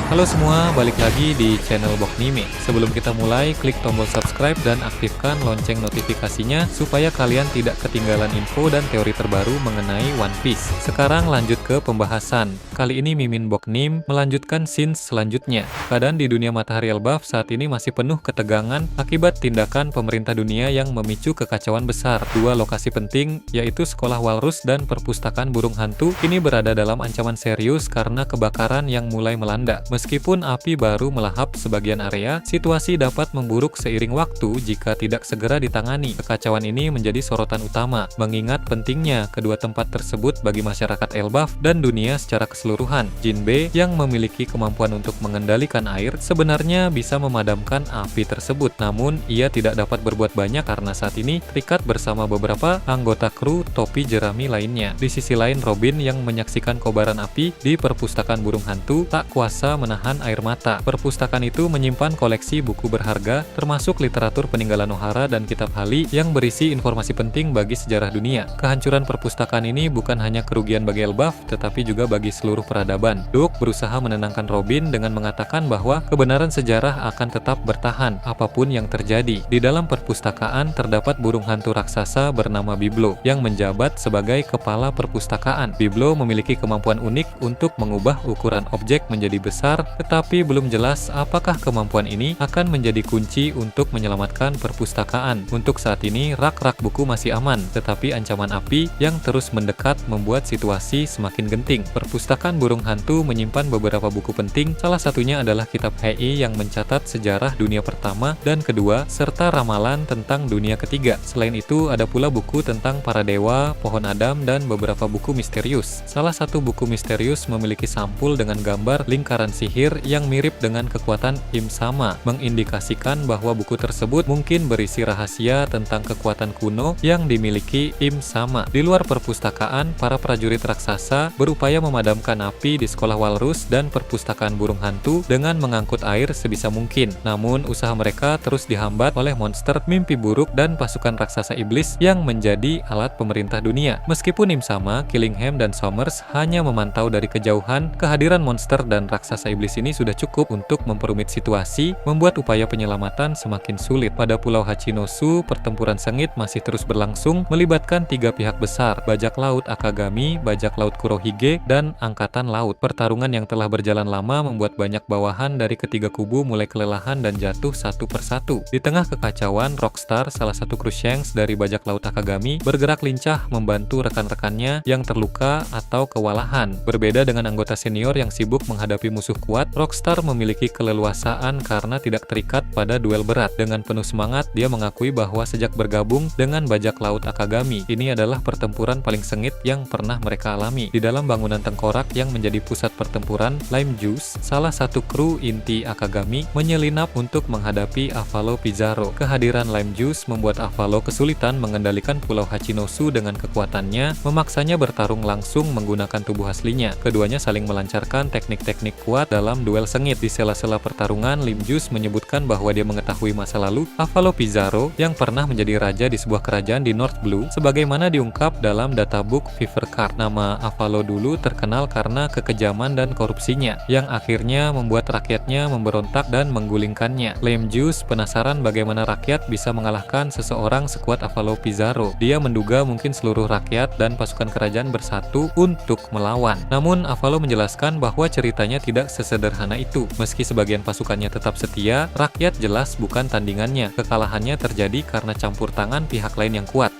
Halo semua, balik lagi di channel Boknime. Sebelum kita mulai, klik tombol subscribe dan aktifkan lonceng notifikasinya supaya kalian tidak ketinggalan info dan teori terbaru mengenai One Piece. Sekarang lanjut ke pembahasan. Kali ini Mimin Boknim melanjutkan scene selanjutnya. Keadaan di dunia Matahari Elbaf saat ini masih penuh ketegangan akibat tindakan pemerintah dunia yang memicu kekacauan besar. Dua lokasi penting, yaitu Sekolah Walrus dan Perpustakaan Burung Hantu, kini berada dalam ancaman serius karena kebakaran yang mulai melanda. Meskipun api baru melahap sebagian area, situasi dapat memburuk seiring waktu jika tidak segera ditangani. Kekacauan ini menjadi sorotan utama, mengingat pentingnya kedua tempat tersebut bagi masyarakat Elbaf dan dunia secara keseluruhan. Jinbe yang memiliki kemampuan untuk mengendalikan air sebenarnya bisa memadamkan api tersebut, namun ia tidak dapat berbuat banyak karena saat ini terikat bersama beberapa anggota kru topi jerami lainnya. Di sisi lain, Robin yang menyaksikan kobaran api di Perpustakaan Burung Hantu tak kuasa menahan air mata. Perpustakaan itu menyimpan koleksi buku berharga, termasuk literatur peninggalan Ohara dan kitab Halley yang berisi informasi penting bagi sejarah dunia. Kehancuran perpustakaan ini bukan hanya kerugian bagi Elbaf, tetapi juga bagi seluruh peradaban. Doug berusaha menenangkan Robin dengan mengatakan bahwa kebenaran sejarah akan tetap bertahan, apapun yang terjadi. Di dalam perpustakaan terdapat burung hantu raksasa bernama Biblo, yang menjabat sebagai kepala perpustakaan. Biblo memiliki kemampuan unik untuk mengubah ukuran objek menjadi besar, tetapi belum jelas apakah kemampuan ini akan menjadi kunci untuk menyelamatkan perpustakaan. Untuk saat ini, rak-rak buku masih aman, tetapi ancaman api yang terus mendekat membuat situasi semakin genting. Perpustakaan Burung Hantu menyimpan beberapa buku penting, salah satunya adalah kitab Hei yang mencatat sejarah dunia pertama dan kedua, serta ramalan tentang dunia ketiga. Selain itu, ada pula buku tentang para dewa, pohon Adam, dan beberapa buku misterius. Salah satu buku misterius memiliki sampul dengan gambar lingkaran sihir yang mirip dengan kekuatan Im Sama, mengindikasikan bahwa buku tersebut mungkin berisi rahasia tentang kekuatan kuno yang dimiliki Im Sama. Di luar perpustakaan, para prajurit raksasa berupaya memadamkan api di Sekolah Walrus dan Perpustakaan Burung Hantu dengan mengangkut air sebisa mungkin. Namun, usaha mereka terus dihambat oleh monster mimpi buruk dan pasukan raksasa iblis yang menjadi alat pemerintah dunia. Meskipun Im Sama, Killingham, dan Somers hanya memantau dari kejauhan, kehadiran monster dan raksasa iblis ini sudah cukup untuk memperumit situasi, membuat upaya penyelamatan semakin sulit. Pada Pulau Hachinosu, pertempuran sengit masih terus berlangsung, melibatkan tiga pihak besar, bajak laut Akagami, bajak laut Kurohige, dan angkatan laut. Pertarungan yang telah berjalan lama membuat banyak bawahan dari ketiga kubu mulai kelelahan dan jatuh satu persatu. Di tengah kekacauan, Rockstar, salah satu kru Shanks dari bajak laut Akagami, bergerak lincah membantu rekan-rekannya yang terluka atau kewalahan. Berbeda dengan anggota senior yang sibuk menghadapi musuh kuat, Rockstar memiliki keleluasaan karena tidak terikat pada duel berat. Dengan penuh semangat, dia mengakui bahwa sejak bergabung dengan bajak laut Akagami, ini adalah pertempuran paling sengit yang pernah mereka alami. Di dalam bangunan tengkorak yang menjadi pusat pertempuran, Lime Juice, salah satu kru inti Akagami, menyelinap untuk menghadapi Avalo Pizarro. Kehadiran Lime Juice membuat Avalo kesulitan mengendalikan Pulau Hachinosu dengan kekuatannya, memaksanya bertarung langsung menggunakan tubuh aslinya. Keduanya saling melancarkan teknik-teknik kuat dalam duel sengit. Di sela-sela pertarungan, Limjus menyebutkan bahwa dia mengetahui masa lalu Avalo Pizarro yang pernah menjadi raja di sebuah kerajaan di North Blue, sebagaimana diungkap dalam databook Fever Card. Nama Avalo dulu terkenal karena kekejaman dan korupsinya, yang akhirnya membuat rakyatnya memberontak dan menggulingkannya. Limjus penasaran bagaimana rakyat bisa mengalahkan seseorang sekuat Avalo Pizarro. Dia menduga mungkin seluruh rakyat dan pasukan kerajaan bersatu untuk melawan. Namun, Avalo menjelaskan bahwa ceritanya tidak sesederhana itu. Meski sebagian pasukannya tetap setia, rakyat jelas bukan tandingannya. Kekalahannya terjadi karena campur tangan pihak lain yang kuat.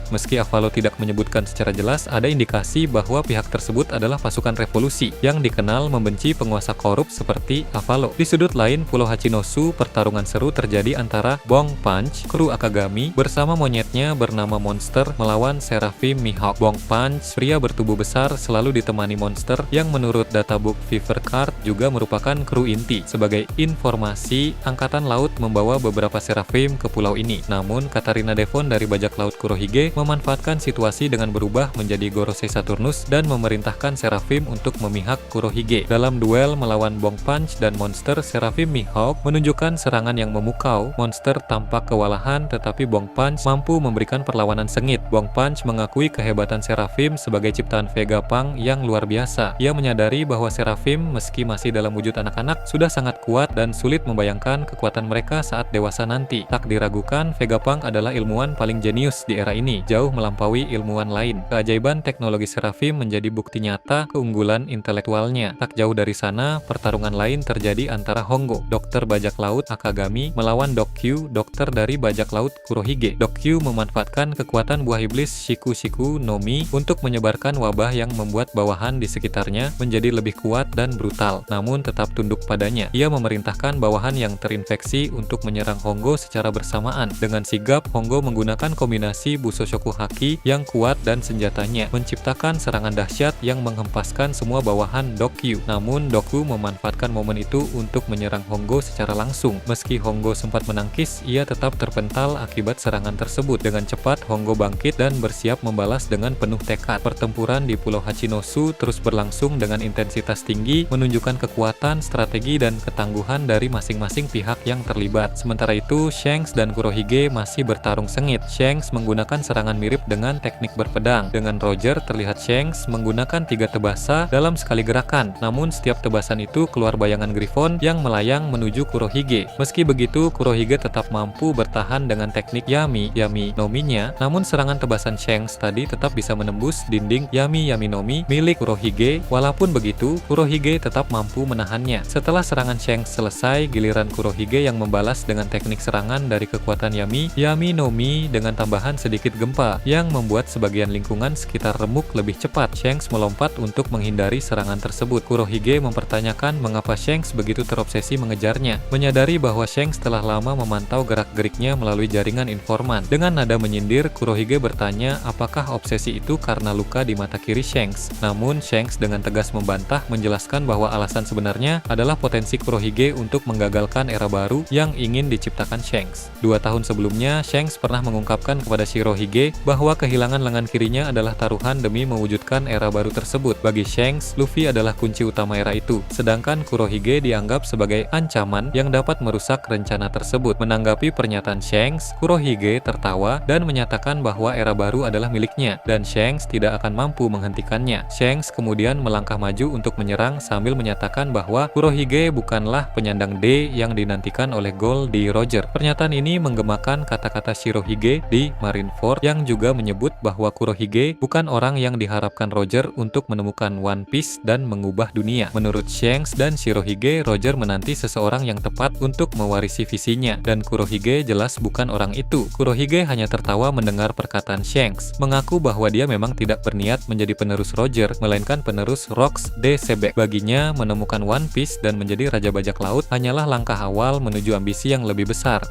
Meski Avalo tidak menyebutkan secara jelas, ada indikasi bahwa pihak tersebut adalah pasukan revolusi yang dikenal membenci penguasa korup seperti Avalo. Di sudut lain, Pulau Hachinosu, pertarungan seru terjadi antara Bong Punch, kru Akagami, bersama monyetnya bernama Monster melawan Seraphim Mihawk. Bong Punch, pria bertubuh besar, selalu ditemani Monster yang menurut databook Fever Card juga merupakan kru inti. Sebagai informasi, Angkatan Laut membawa beberapa Seraphim ke pulau ini. Namun, Katarina Devon dari bajak laut Kurohige memanfaatkan situasi dengan berubah menjadi Gorosei Saturnus dan memerintahkan Seraphim untuk memihak Kurohige. Dalam duel melawan Bong Punch dan monster, Seraphim Mihawk menunjukkan serangan yang memukau. Monster tampak kewalahan, tetapi Bong Punch mampu memberikan perlawanan sengit. Bong Punch mengakui kehebatan Seraphim sebagai ciptaan Vegapunk yang luar biasa. Ia menyadari bahwa Seraphim meski masih dalam wujud anak-anak sudah sangat kuat dan sulit membayangkan kekuatan mereka saat dewasa nanti. Tak diragukan, Vegapunk adalah ilmuwan paling jenius di era ini, jauh melampaui ilmuwan lain. Keajaiban teknologi Seraphim menjadi bukti nyata keunggulan intelektualnya. Tak jauh dari sana, pertarungan lain terjadi antara Hongo, dokter bajak laut Akagami, melawan Dokkyu, dokter dari bajak laut Kurohige. Dokkyu memanfaatkan kekuatan buah iblis Shiku no Mi untuk menyebarkan wabah yang membuat bawahan di sekitarnya menjadi lebih kuat dan brutal, namun tetap tunduk padanya. Ia memerintahkan bawahan yang terinfeksi untuk menyerang Hongo secara bersamaan. Dengan sigap, Hongo menggunakan kombinasi Busoshoku Haki yang kuat dan senjatanya, menciptakan serangan dahsyat yang menghempaskan semua bawahan Dokkyu. Namun, Dokkyu memanfaatkan momen itu untuk menyerang Hongo secara langsung. Meski Hongo sempat menangkis, ia tetap terpental akibat serangan tersebut. Dengan cepat, Hongo bangkit dan bersiap membalas dengan penuh tekad. Pertempuran di Pulau Hachinosu terus berlangsung dengan intensitas tinggi, menunjukkan kekuatan, strategi, dan ketangguhan dari masing-masing pihak yang terlibat. Sementara itu, Shanks dan Kurohige masih bertarung sengit. Shanks menggunakan serangan mirip dengan teknik berpedang. Dengan Roger, terlihat Shanks menggunakan 3 tebasa dalam sekali gerakan. Namun, setiap tebasan itu keluar bayangan Griffon yang melayang menuju Kurohige. Meski begitu, Kurohige tetap mampu bertahan dengan teknik Yami no Mi-nya. Namun, serangan tebasan Shanks tadi tetap bisa menembus dinding Yami no Mi milik Kurohige. Walaupun begitu, Kurohige tetap mampu menahannya. Setelah serangan Shanks selesai, giliran Kurohige yang membalas dengan teknik serangan dari kekuatan Yami no Mi dengan tambahan sedikit gempa yang membuat sebagian lingkungan sekitar remuk lebih cepat. Shanks melompat untuk menghindari serangan tersebut. Kurohige mempertanyakan mengapa Shanks begitu terobsesi mengejarnya. Menyadari bahwa Shanks telah lama memantau gerak-geriknya melalui jaringan informan. Dengan nada menyindir, Kurohige bertanya apakah obsesi itu karena luka di mata kiri Shanks. Namun, Shanks dengan tegas membantah, menjelaskan bahwa alasan sebenarnya adalah potensi Kurohige untuk menggagalkan era baru yang ingin diciptakan Shanks. 2 tahun sebelumnya, Shanks pernah mengungkapkan kepada Shirohige bahwa kehilangan lengan kirinya adalah taruhan demi mewujudkan era baru tersebut. Bagi Shanks, Luffy adalah kunci utama era itu, sedangkan Kurohige dianggap sebagai ancaman yang dapat merusak rencana tersebut. Menanggapi pernyataan Shanks, Kurohige tertawa dan menyatakan bahwa era baru adalah miliknya, dan Shanks tidak akan mampu menghentikannya. Shanks kemudian melangkah maju untuk menyerang sambil menyatakan bahwa Kurohige bukanlah penyandang D yang dinantikan oleh Gold di Roger. Pernyataan ini menggemakan kata-kata Shirohige di Marineford yang juga menyebut bahwa Kurohige bukan orang yang diharapkan Roger untuk menemukan One Piece dan mengubah dunia. Menurut Shanks dan Shirohige, Roger menanti seseorang yang tepat untuk mewarisi visinya, dan Kurohige jelas bukan orang itu. Kurohige hanya tertawa mendengar perkataan Shanks, mengaku bahwa dia memang tidak berniat menjadi penerus Roger, melainkan penerus Rocks de Sebek. Baginya, menemukan One Piece dan menjadi Raja Bajak Laut hanyalah langkah awal menuju ambisi yang lebih besar.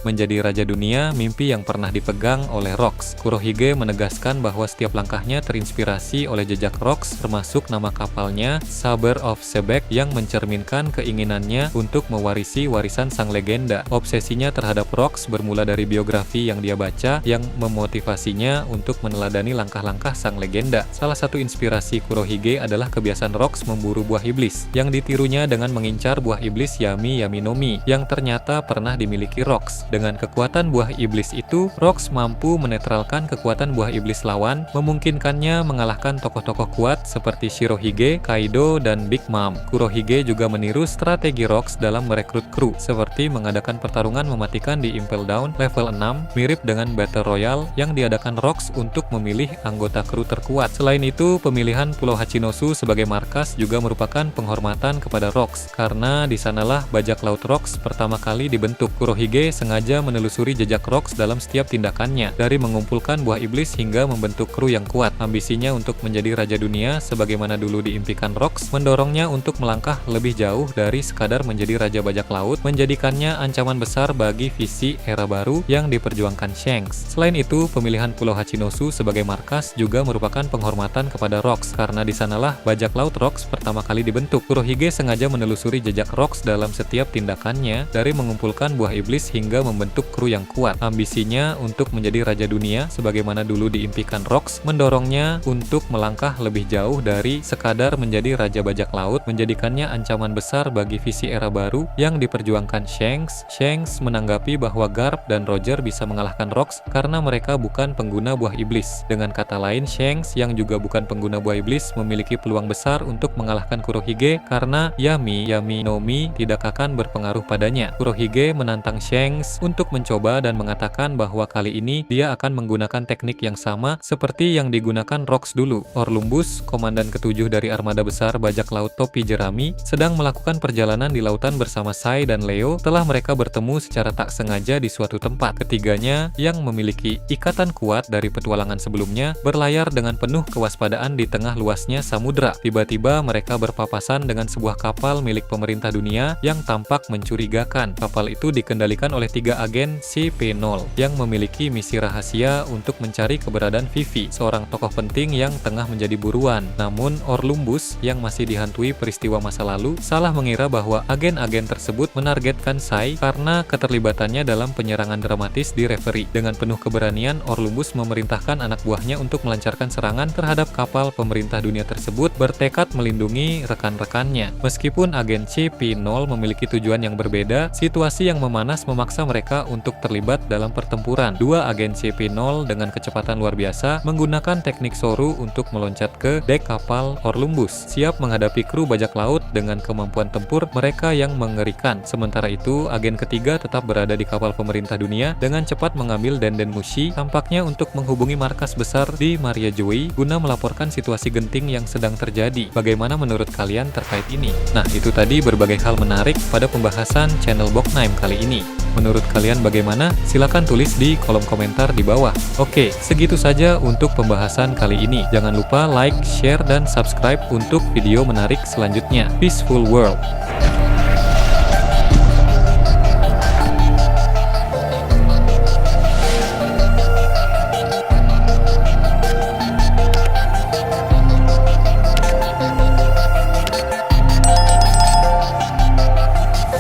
Menjadi Raja Dunia, mimpi yang pernah dipegang oleh Rocks. Kurohige menegaskan bahwa setiap langkahnya terinspirasi oleh jejak Rocks, termasuk nama kapalnya Saber of Sebek yang mencerminkan keinginannya untuk mewarisi warisan sang legenda. Obsesinya terhadap Rocks bermula dari biografi yang dia baca yang memotivasinya untuk meneladani langkah-langkah sang legenda. Salah satu inspirasi Kurohige adalah kebiasaan Rocks memburu buah iblis, yang ditirunya dengan mengincar buah iblis Yami no Mi yang ternyata pernah dimiliki Rocks. Dengan kekuatan buah iblis itu, Rocks mampu menetralkan kekuatan buah iblis lawan, memungkinkannya mengalahkan tokoh-tokoh kuat seperti Shirohige, Kaido, dan Big Mom. Kurohige juga meniru strategi Rocks dalam merekrut kru, seperti mengadakan pertarungan mematikan di Impel Down level 6, mirip dengan Battle Royale yang diadakan Rocks untuk memilih anggota kru terkuat. Selain itu, pemilihan Pulau Hachinosu sebagai markas juga merupakan penghormatan kepada Rocks, karena di sanalah bajak laut Rocks pertama kali dibentuk. Kurohige sengaja menelusuri jejak Rocks dalam setiap tindakannya, dari mengumpulkan buah iblis hingga membentuk kru yang kuat. Ambisinya untuk menjadi Raja Dunia sebagaimana dulu diimpikan Rocks mendorongnya untuk melangkah lebih jauh dari sekadar menjadi Raja Bajak Laut, menjadikannya ancaman besar bagi visi era baru yang diperjuangkan Shanks. Selain itu, pemilihan Pulau Hachinosu sebagai markas juga merupakan penghormatan kepada Rocks, karena di sanalah bajak laut Rocks pertama kali dibentuk. Kurohige sengaja menelusuri jejak Rocks dalam setiap tindakannya, dari mengumpulkan buah iblis hingga membentuk kru yang kuat. Ambisinya untuk menjadi raja dunia sebagaimana dulu diimpikan Rocks mendorongnya untuk melangkah lebih jauh dari sekadar menjadi raja bajak laut, menjadikannya ancaman besar bagi visi era baru yang diperjuangkan Shanks. Shanks menanggapi bahwa Garp dan Roger bisa mengalahkan Rocks karena mereka bukan pengguna buah iblis. Dengan kata lain, Shanks yang juga bukan pengguna buah iblis memiliki peluang besar untuk mengalahkan Kurohige karena Yami no Mi tidak akan berpengaruh padanya. Kurohige menantang Shanks untuk mencoba dan mengatakan bahwa kali ini dia akan menggunakan teknik yang sama seperti yang digunakan Rocks dulu. Orlumbus, komandan ketujuh dari armada besar bajak laut topi jerami, sedang melakukan perjalanan di lautan bersama Sai dan Leo setelah mereka bertemu secara tak sengaja di suatu tempat. Ketiganya yang memiliki ikatan kuat dari petualangan sebelumnya berlayar dengan penuh kewaspadaan di tengah luasnya samudra. Tiba-tiba mereka berpapasan dengan sebuah kapal milik pemerintah dunia yang tampak mencurigakan. Kapal itu dikendalikan oleh 3 agen CP0 yang memiliki misi rahasia untuk mencari keberadaan Vivi, seorang tokoh penting yang tengah menjadi buruan. Namun Orlumbus yang masih dihantui peristiwa masa lalu salah mengira bahwa agen-agen tersebut menargetkan Sai karena keterlibatannya dalam penyerangan dramatis di Reverie. Dengan penuh keberanian, Orlumbus memerintahkan anak buahnya untuk melancarkan serangan terhadap kapal pemerintah dunia tersebut, bertekad melindungi rekan-rekannya. Meskipun agen CP0 memiliki tujuan yang berbeda, situasi yang memanas memaksa mereka untuk terlibat dalam pertempuran. 2 agen CP0 dengan kecepatan luar biasa menggunakan teknik Soru untuk meloncat ke dek kapal Orlumbus, siap menghadapi kru bajak laut dengan kemampuan tempur mereka yang mengerikan. Sementara itu, agen ketiga tetap berada di kapal pemerintah dunia dengan cepat mengambil Denden Mushi, tampaknya untuk menghubungi markas besar di Maria Joy guna melaporkan situasi genting yang sedang terjadi. Bagaimana menurut kalian terkait ini? Nah, itu tadi berbagai hal menarik pada pembahasan channel Boknaim kali ini. Menurut kalian bagaimana? Silahkan tulis di kolom komentar di bawah. Oke, segitu saja untuk pembahasan kali ini. Jangan lupa like, share, dan subscribe untuk video menarik selanjutnya. Peaceful World.